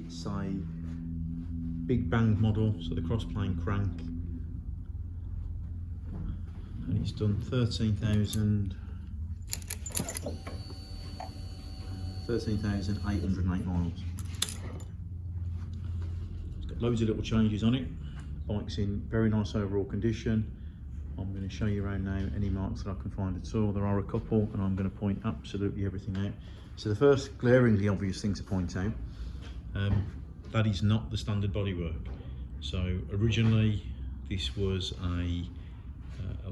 It's a big bang model, so the cross plane crank, and it's done 13,808 miles. It's got loads of little changes on it. Bike's in very nice overall condition. I'm going to show you around now any marks that I can find at all. There are a couple, and I'm going to point absolutely everything out. So the first glaringly obvious thing to point out, that is not the standard bodywork. So originally this was a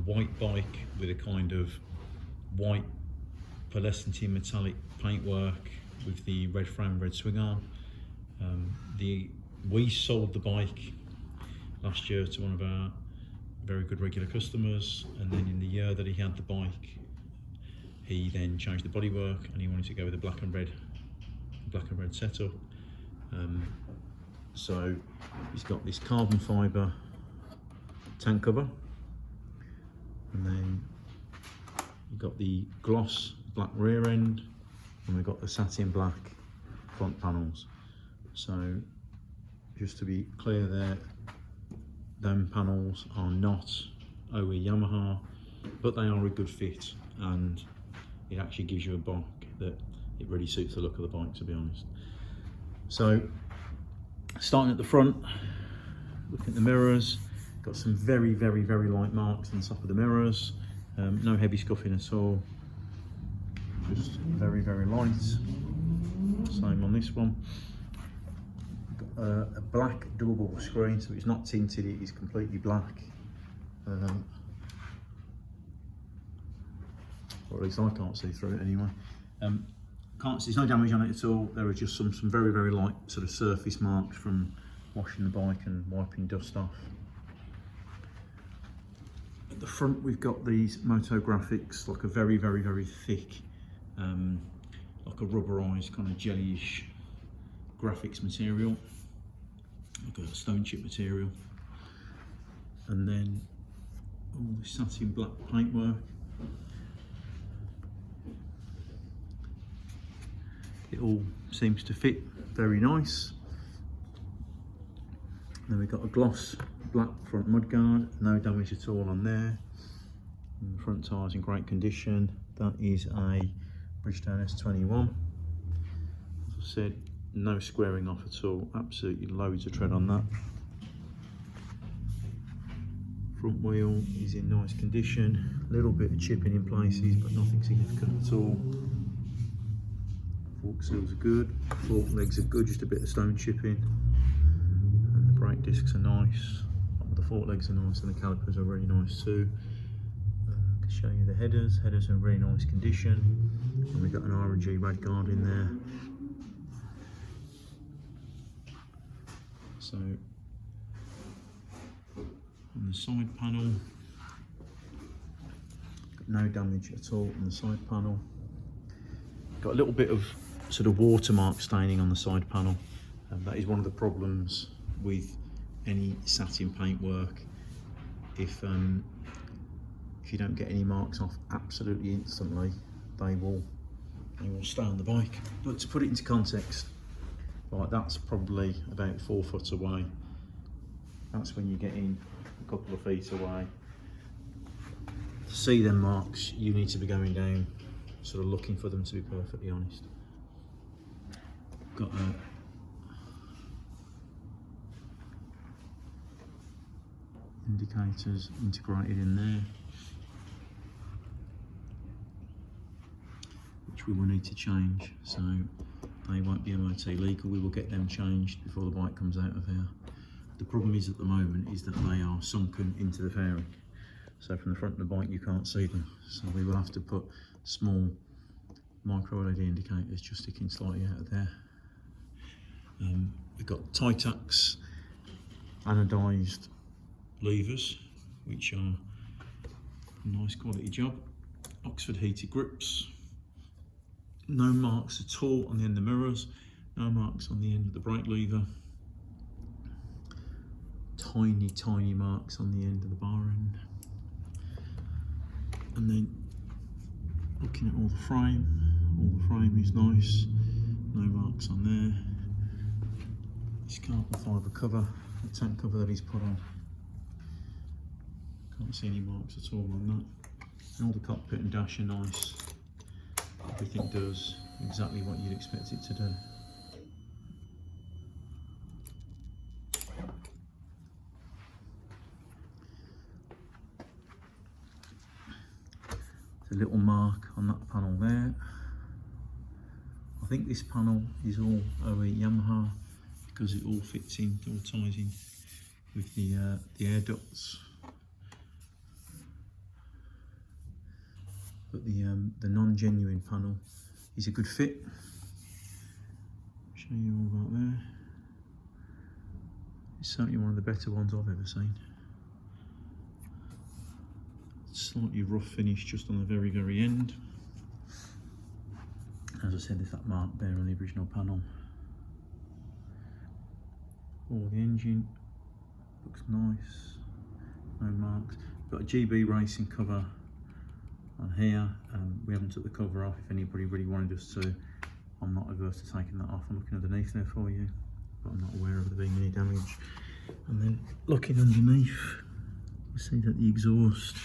white bike with a kind of white pearlescent metallic paintwork with the red frame, red swing arm. We sold the bike last year to one of our very good regular customers, and then in the year that he had the bike, he then changed the bodywork and he wanted to go with a black and red setup. So he's got this carbon fibre tank cover, and then you've got the gloss black rear end, and we've got the satin black front panels. So just to be clear there, them panels are not OE Yamaha, but they are a good fit, and it actually gives you a bike that it really suits the look of the bike, to be honest. So starting at the front, looking at the mirrors, got some very light marks on the top of the mirrors, no heavy scuffing at all, just very light. Same on this one. A black double bubble screen, so it's not tinted, it is completely black, or at least I can't see through it anyway. There's no damage on it at all. There are just some very light sort of surface marks from washing the bike and wiping dust off. At the front we've got these Moto graphics, like a very thick, like a rubberized kind of jellyish graphics material, like a stone chip material, and then all the satin black paintwork. It all seems to fit very nice. Then we've got a gloss black front mudguard, no damage at all on there. And the front tyres in great condition. That is a Bridgestone S21. As I said, no squaring off at all, absolutely loads of tread on that. Front wheel is in nice condition, a little bit of chipping in places, but nothing significant at all. Fork seals are good, fork legs are good, just a bit of stone chipping, and the brake discs are nice. The fork legs are nice, and the calipers are really nice too. I can show you the headers. Headers are in really nice condition, and we've got an R&G rad guard in there. So on the side panel, got no damage at all on the side panel. Got a little bit of sort of watermark staining on the side panel, and that is one of the problems with any satin paintwork. If you don't get any marks off absolutely instantly, they will stay on the bike. But to put it into context, like that's probably about 4 foot away. That's when you're getting a couple of feet away. To see them marks, you need to be going down, sort of looking for them, to be perfectly honest. Got indicators integrated in there, which we will need to change, so they won't be MOT legal. We will get them changed before the bike comes out of here. The problem is at the moment is that they are sunken into the fairing, so from the front of the bike you can't see them, so we will have to put small micro LED indicators just sticking slightly out of there. We've got Titax anodised levers, which are a nice quality job. Oxford heated grips. No marks at all on the end of the mirrors. No marks on the end of the brake lever. Tiny marks on the end of the bar end. And then looking at all the frame is nice. No marks on there. this carbon fibre cover, the tank cover that he's put on. Can't see any marks at all on that. And all the cockpit and dash are nice. Everything does exactly what you'd expect it to do. There's a little mark on that panel there. I think this panel is all OE Yamaha because it all fits in, all ties in with the air ducts. But the non-genuine panel is a good fit. Show you all about there. It's certainly one of the better ones I've ever seen. Slightly rough finish just on the very, very end. As I said, there's that mark there on the original panel. Oh, the engine looks nice, no marks. Got a GB racing cover on here. We haven't took the cover off. If anybody really wanted us to, I'm not averse to taking that off. I'm looking underneath there for you, but I'm not aware of there being any damage. And then looking underneath, you see that the exhaust,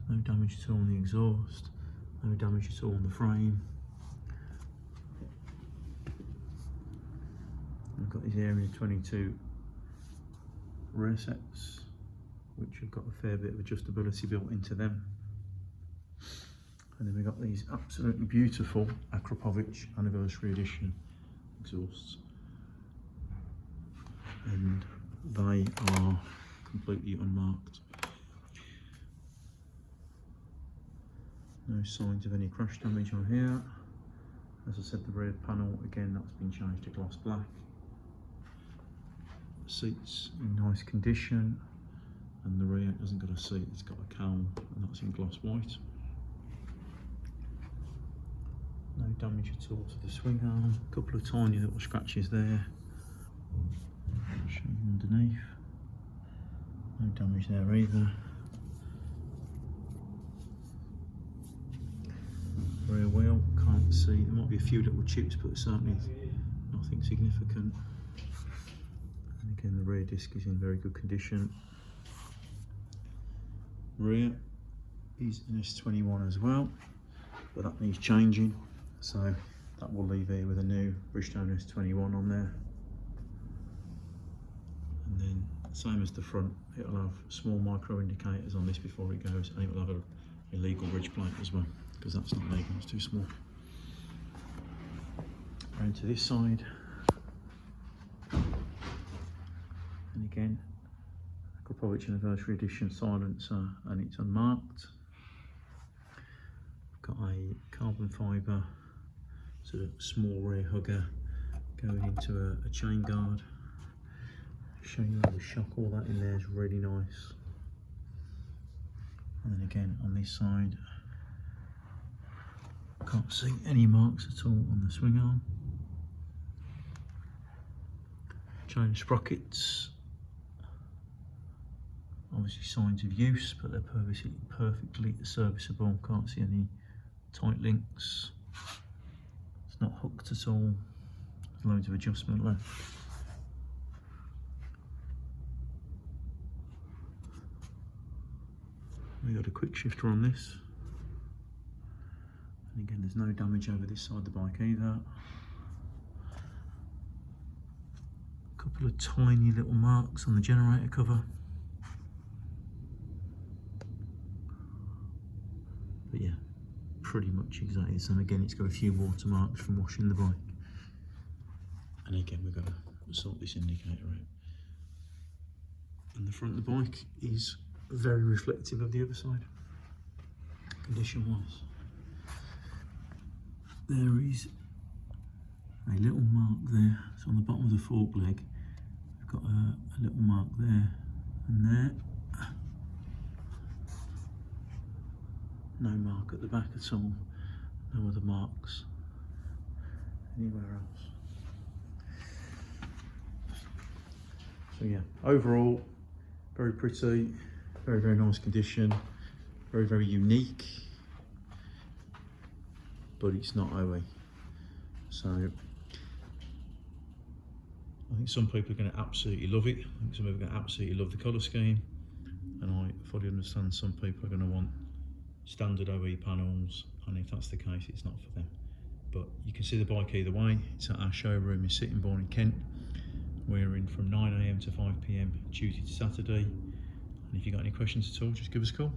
no damage at all on the exhaust, no damage at all on the frame. I've got these Area 22 rear sets, which have got a fair bit of adjustability built into them. And then we've got these absolutely beautiful Akrapovic Anniversary Edition exhausts. And they are completely unmarked. No signs of any crash damage on here. As I said, the rear panel, again, that's been changed to gloss black. Seats in nice condition, and the rear hasn't got a seat, it's got a cowl, and that's in gloss white. No damage at all to the swing arm, a couple of tiny little scratches there. I'll show you underneath. No damage there either. Rear wheel, can't see, there might be a few little chips, but certainly nothing significant. And again, the rear disc is in very good condition. Rear is an S21 as well, but that needs changing, so that will leave here with a new Bridgestone S21 on there. And then, same as the front, it'll have small micro indicators on this before it goes, and it will have a legal bridge plate as well, because that's not legal, it's too small. Round to this side. And again, Akrapovic Anniversary Edition silencer, and it's unmarked. Got a carbon fibre sort of small rear hugger going into a chain guard. Show you all the shock, all that in there is really nice. And then again on this side, can't see any marks at all on the swing arm. Chain sprockets, obviously signs of use, but they're perfectly serviceable. Can't see any tight links. It's not hooked at all. There's loads of adjustment left. We got a quick shifter on this. And again, there's no damage over this side of the bike either. A couple of tiny little marks on the generator cover. But yeah, pretty much exactly the same. Again, it's got a few watermarks from washing the bike. And again, we've got to sort this indicator out. And the front of the bike is very reflective of the other side, condition wise. There is a little mark there, it's on the bottom of the fork leg. We've got a little mark there and there. No mark at the back at all, no other marks anywhere else. So yeah, overall, very pretty, very, very nice condition, very, very unique, but it's not OE. So I think some people are going to absolutely love it. I think some people are going to absolutely love the colour scheme, and I fully understand some people are going to want standard OE panels, and if that's the case, it's not for them. But you can see the bike either way. It's at our showroom in Sittingbourne in Kent. We're in from 9 AM to 5 PM Tuesday to Saturday, and if you've got any questions at all, just give us a call.